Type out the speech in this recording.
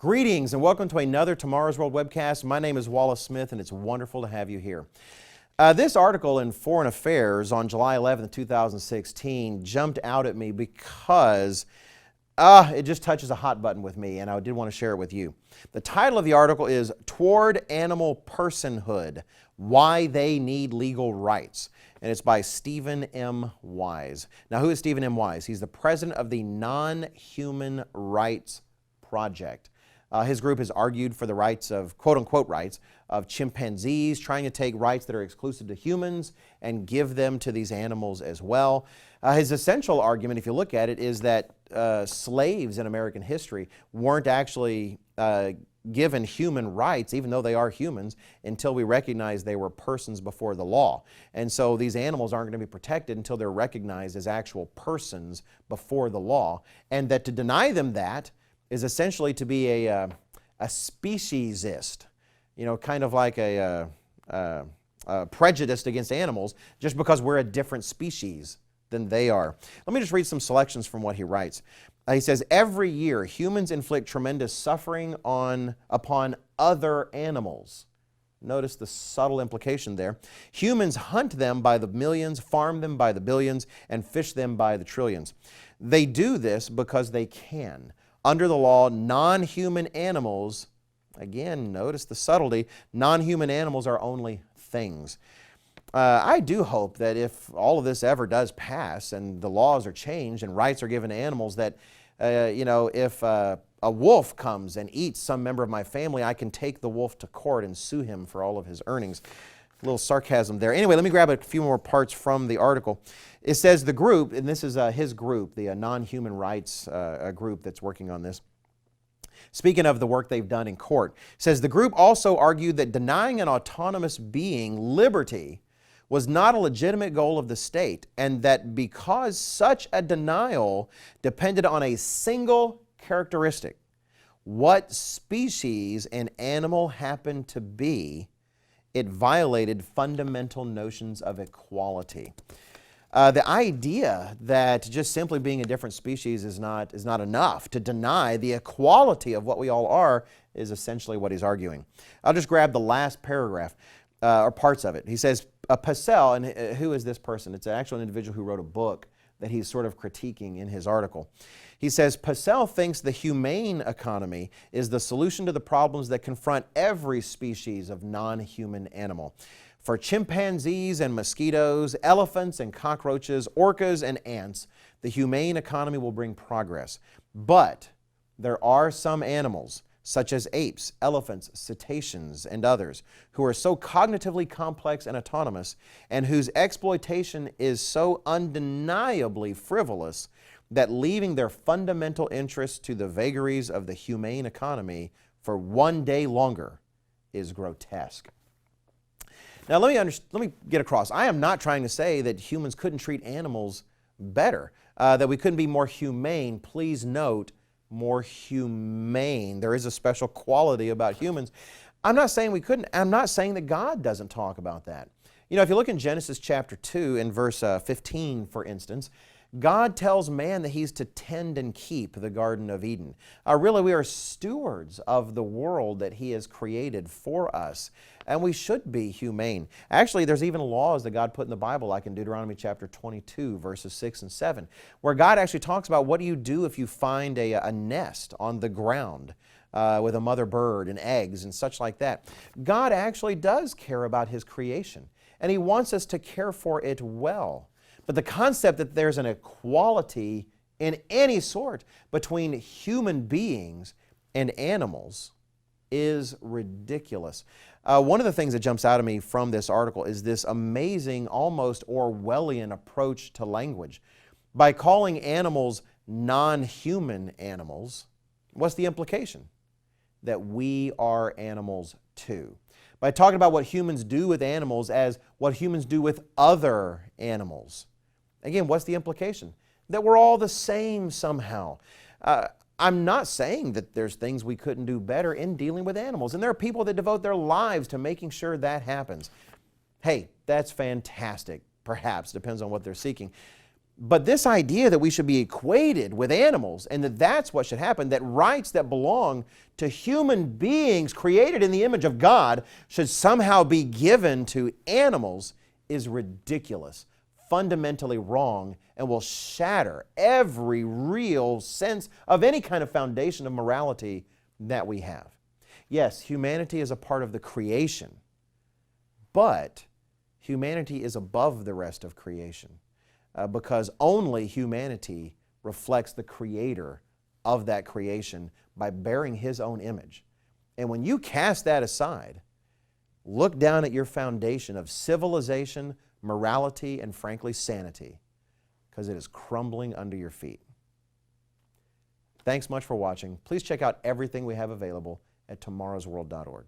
Greetings and welcome to another Tomorrow's World webcast. My name is Wallace Smith and it's wonderful to have you here. This article in Foreign Affairs on July 11, 2016 jumped out at me because it just touches a hot button with me, and I did want to share it with you. The title of the article is Toward Animal Personhood, Why They Need Legal Rights. And it's by Stephen M. Wise. Now, who is Stephen M. Wise? He's the president of the Non-Human Rights Project. His group has argued for the rights of, quote-unquote rights, of chimpanzees, trying to take rights that are exclusive to humans and give them to these animals as well. His essential argument, if you look at it, is that slaves in American history weren't actually given human rights, even though they are humans, until we recognize they were persons before the law. And so these animals aren't going to be protected until they're recognized as actual persons before the law. And that to deny them that is essentially to be a speciesist, you know, kind of like a prejudiced against animals just because we're a different species than they are. Let me just read some selections from what he writes. He says, every year humans inflict tremendous suffering upon other animals. Notice the subtle implication there. Humans hunt them by the millions, farm them by the billions, and fish them by the trillions. They do this because they can. Under the law, non-human animals, again, notice the subtlety, non-human animals are only things. I do hope that if all of this ever does pass and the laws are changed and rights are given to animals, that, if a wolf comes and eats some member of my family, I can take the wolf to court and sue him for all of his earnings. A little sarcasm there. Anyway, let me grab a few more parts from the article. It says the group, and this is his group, the non-human rights group that's working on this. Speaking of the work they've done in court, says the group also argued that denying an autonomous being liberty was not a legitimate goal of the state, and that because such a denial depended on a single characteristic, what species an animal happened to be, it violated fundamental notions of equality. The idea that just simply being a different species is not enough to deny the equality of what we all are is essentially what he's arguing. I'll just grab the last paragraph or parts of it. He says, Pacelle, and who is this person? It's actually an individual who wrote a book that he's sort of critiquing in his article. He says, Pacelle thinks the humane economy is the solution to the problems that confront every species of non-human animal. For chimpanzees and mosquitoes, elephants and cockroaches, orcas and ants, the humane economy will bring progress. But there are some animals, such as apes, elephants, cetaceans, and others, who are so cognitively complex and autonomous, and whose exploitation is so undeniably frivolous that leaving their fundamental interests to the vagaries of the humane economy for one day longer is grotesque. Now let me get across. I am not trying to say that humans couldn't treat animals better, that we couldn't be more humane. Please note, more humane. There is a special quality about humans. I'm not saying we couldn't. I'm not saying that God doesn't talk about that. You know, if you look in Genesis chapter 2 and verse 15, for instance, God tells man that he's to tend and keep the Garden of Eden. Really, we are stewards of the world that he has created for us, and we should be humane. Actually, there's even laws that God put in the Bible, like in Deuteronomy chapter 22, verses 6 and 7, where God actually talks about what do you do if you find a nest on the ground with a mother bird and eggs and such like that. God actually does care about his creation, and he wants us to care for it well. But the concept that there's an equality in any sort between human beings and animals is ridiculous. One of the things that jumps out at me from this article is this amazing, almost Orwellian approach to language. By calling animals non-human animals, what's the implication? That we are animals too. By talking about what humans do with animals as what humans do with other animals. Again, what's the implication? That we're all the same somehow. I'm not saying that there's things we couldn't do better in dealing with animals. And there are people that devote their lives to making sure that happens. Hey, that's fantastic. Perhaps, depends on what they're seeking. But this idea that we should be equated with animals and that that's what should happen, that rights that belong to human beings created in the image of God should somehow be given to animals is ridiculous, fundamentally wrong, and will shatter every real sense of any kind of foundation of morality that we have. Yes, humanity is a part of the creation, but humanity is above the rest of creation. Because only humanity reflects the Creator of that creation by bearing His own image. And when you cast that aside, look down at your foundation of civilization, morality, and frankly, sanity, because it is crumbling under your feet. Thanks much for watching. Please check out everything we have available at tomorrowsworld.org.